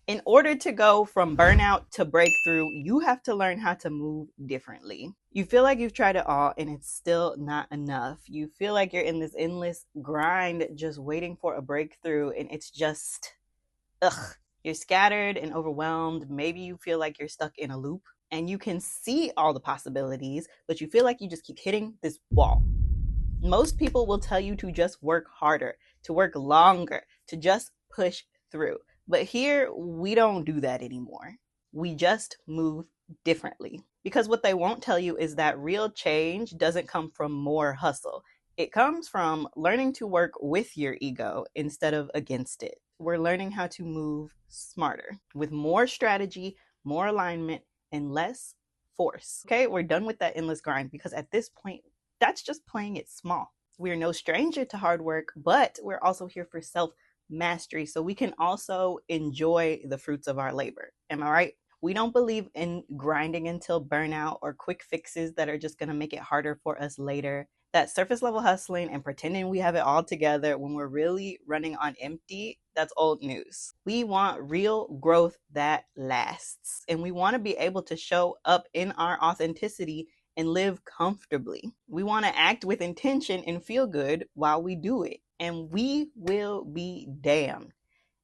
In order to go from burnout to breakthrough, you have to learn how to move differently. You feel like you've tried it all and it's still not enough. You feel like you're in this endless grind just waiting for a breakthrough, and it's just, ugh. You're scattered and overwhelmed. Maybe you feel like you're stuck in a loop and you can see all the possibilities, but you feel like you just keep hitting this wall. Most people will tell you to just work harder, to work longer, to just push through. But here, we don't do that anymore. We just move differently. Because what they won't tell you is that real change doesn't come from more hustle. It comes from learning to work with your ego instead of against it. We're learning how to move smarter with more strategy, more alignment, and less force. Okay, we're done with that endless grind because at this point, that's just playing it small. We're no stranger to hard work, but we're also here for self-mastery so we can also enjoy the fruits of our labor. Am I right? We don't believe in grinding until burnout or quick fixes that are just going to make it harder for us later. That surface level hustling and pretending we have it all together when we're really running on empty, that's old news. We want real growth that lasts, and we want to be able to show up in our authenticity and live comfortably. We want to act with intention and feel good while we do it. And we will be damned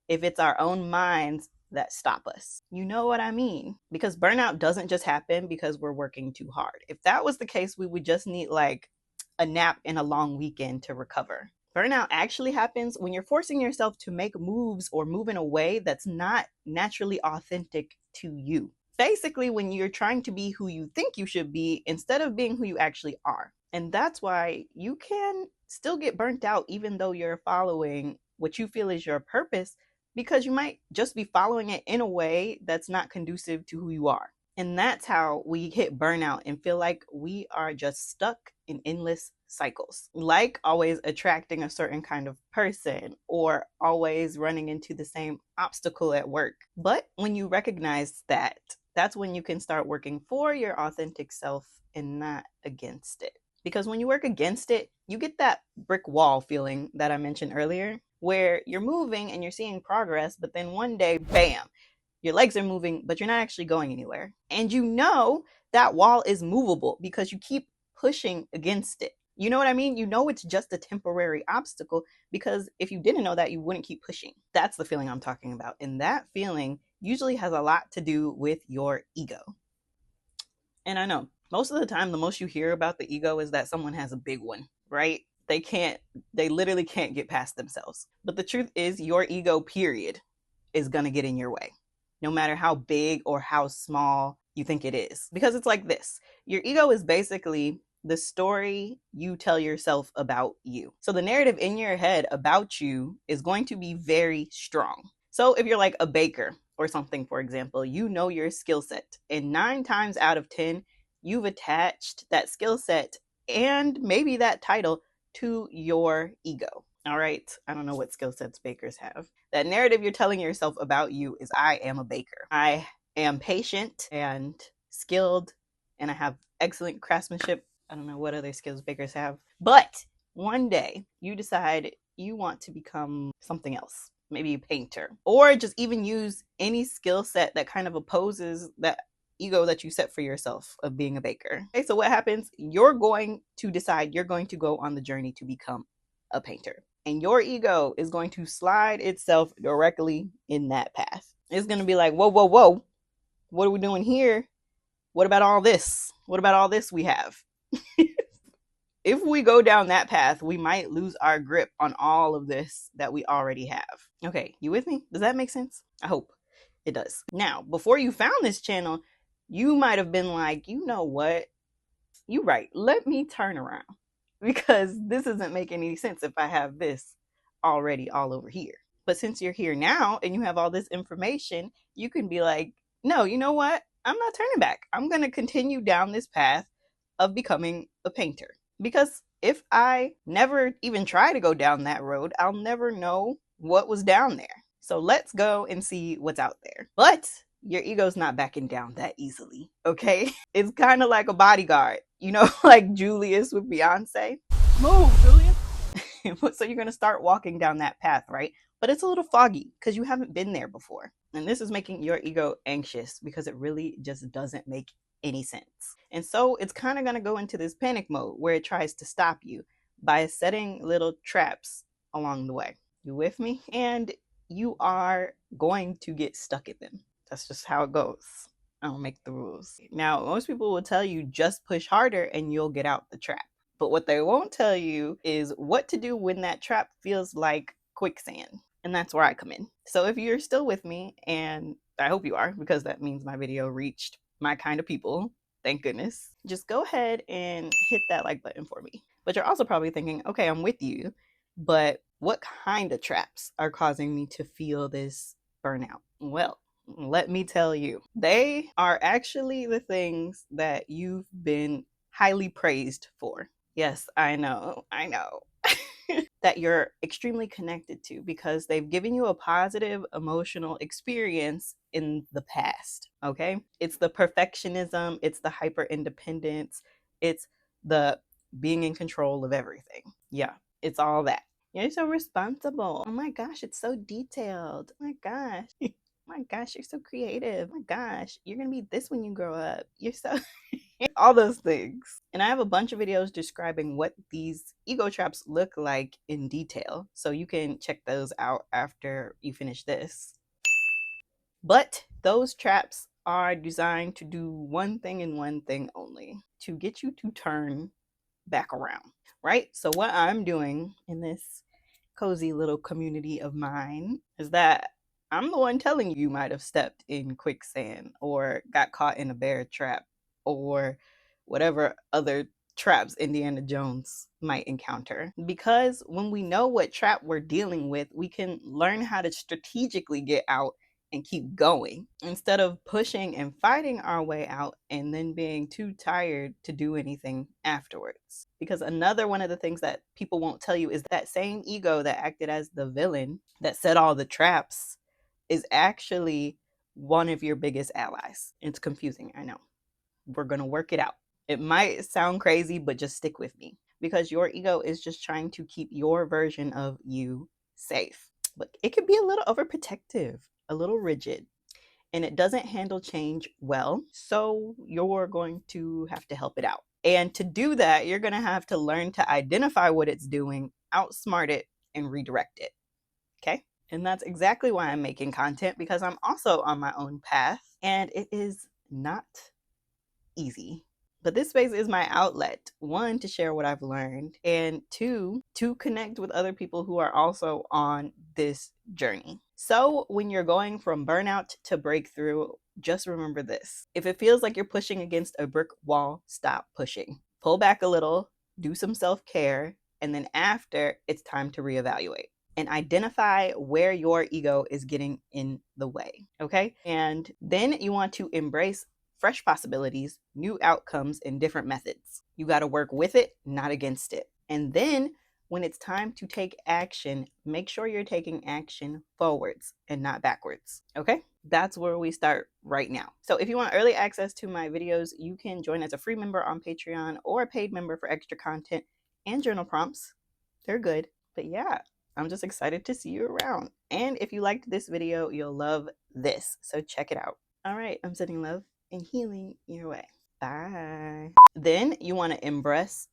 if it's our own minds that stop us. You know what I mean? Because burnout doesn't just happen because we're working too hard. If that was the case, we would just need like a nap and a long weekend to recover. Burnout actually happens when you're forcing yourself to make moves or move in a way that's not naturally authentic to you. Basically, when you're trying to be who you think you should be instead of being who you actually are. And that's why you can still get burnt out even though you're following what you feel is your purpose, because you might just be following it in a way that's not conducive to who you are. And that's how we hit burnout and feel like we are just stuck in endless cycles, like always attracting a certain kind of person or always running into the same obstacle at work. But when you recognize that, that's when you can start working for your authentic self and not against it. Because when you work against it, you get that brick wall feeling that I mentioned earlier, where you're moving and you're seeing progress, but then one day, bam, your legs are moving, but you're not actually going anywhere. And you know that wall is movable because you keep pushing against it. You know what I mean? You know it's just a temporary obstacle, because if you didn't know that, you wouldn't keep pushing. That's the feeling I'm talking about. And that feeling usually has a lot to do with your ego. And I know most of the time, the most you hear about the ego is that someone has a big one, right? They literally can't get past themselves. But the truth is, your ego, period, is going to get in your way, no matter how big or how small you think it is. Because it's like this. Your ego is basically the story you tell yourself about you. So the narrative in your head about you is going to be very strong. So if you're like a baker or something, for example, you know your skill set. And 9 times out of 10, you've attached that skill set and maybe that title to your ego. All right. I don't know what skill sets bakers have. That narrative you're telling yourself about you is, I am a baker. I am patient and skilled, and I have excellent craftsmanship. I don't know what other skills bakers have. But one day you decide you want to become something else, maybe a painter, or just even use any skill set that kind of opposes that ego that you set for yourself of being a baker. Okay, so what happens? You're going to decide you're going to go on the journey to become a painter. And your ego is going to slide itself directly in that path. It's going to be like, whoa, whoa, whoa. What are we doing here? What about all this? What about all this we have? If we go down that path, we might lose our grip on all of this that we already have. Okay, you with me? Does that make sense? I hope it does. Now, before you found this channel, you might have been like, you know what? You're right. Let me turn around, because this isn't making any sense if I have this already all over here. But since you're here now and you have all this information, you can be like, no, you know what? I'm not turning back. I'm going to continue down this path of becoming a painter. Because if I never even try to go down that road, I'll never know what was down there. So let's go and see what's out there. But your ego's not backing down that easily, okay? It's kind of like a bodyguard, you know, like Julius with Beyonce. Move, Julius. So you're going to start walking down that path, right? but it's a little foggy because you haven't been there before. And this is making your ego anxious because it really just doesn't make any sense. And so it's kind of going to go into this panic mode where it tries to stop you by setting little traps along the way. You with me? And you are going to get stuck in them. That's just how it goes. I don't make the rules. Now, most people will tell you just push harder and you'll get out the trap. But what they won't tell you is what to do when that trap feels like quicksand. And that's where I come in. So if you're still with me, and I hope you are, because that means my video reached my kind of people, thank goodness, just go ahead and hit that like button for me. But you're also probably thinking, okay, I'm with you, but what kind of traps are causing me to feel this burnout? Well, let me tell you, they are actually the things that you've been highly praised for. Yes, I know, that you're extremely connected to because they've given you a positive emotional experience in the past. Okay. It's the perfectionism, it's the hyper independence, it's the being in control of everything. Yeah, it's all that. You're so responsible. Oh my gosh, it's so detailed. Oh my gosh. My gosh, you're so creative. Oh my gosh, you're gonna be this when you grow up. You're so all those things. And I have a bunch of videos describing what these ego traps look like in detail. So you can check those out after you finish this. But those traps are designed to do one thing and one thing only, to get you to turn back around, right? So what I'm doing in this cozy little community of mine is that I'm the one telling you might have stepped in quicksand or got caught in a bear trap or whatever other traps Indiana Jones might encounter. Because when we know what trap we're dealing with, we can learn how to strategically get out and keep going instead of pushing and fighting our way out and then being too tired to do anything afterwards. Because another one of the things that people won't tell you is that same ego that acted as the villain that set all the traps is actually one of your biggest allies. It's confusing, I know. We're going to work it out. It might sound crazy, but just stick with me because your ego is just trying to keep your version of you safe. But it can be a little overprotective, a little rigid, and it doesn't handle change well. So you're going to have to help it out. And to do that, you're going to have to learn to identify what it's doing, outsmart it, and redirect it. Okay? And that's exactly why I'm making content, because I'm also on my own path and it is not easy. But this space is my outlet, one, to share what I've learned, and two, to connect with other people who are also on this journey. So when you're going from burnout to breakthrough, just remember this. If it feels like you're pushing against a brick wall, stop pushing. Pull back a little, do some self-care, and then after, it's time to reevaluate and identify where your ego is getting in the way. Okay? And then you want to embrace fresh possibilities, new outcomes, and different methods. You got to work with it, not against it. And then when it's time to take action, make sure you're taking action forwards and not backwards. Okay? That's where we start right now. So if you want early access to my videos, you can join as a free member on Patreon or a paid member for extra content and journal prompts. They're good. But yeah, I'm just excited to see you around. And if you liked this video, you'll love this. So check it out. All right, I'm sending love and healing your way. Bye. Then you want to embrace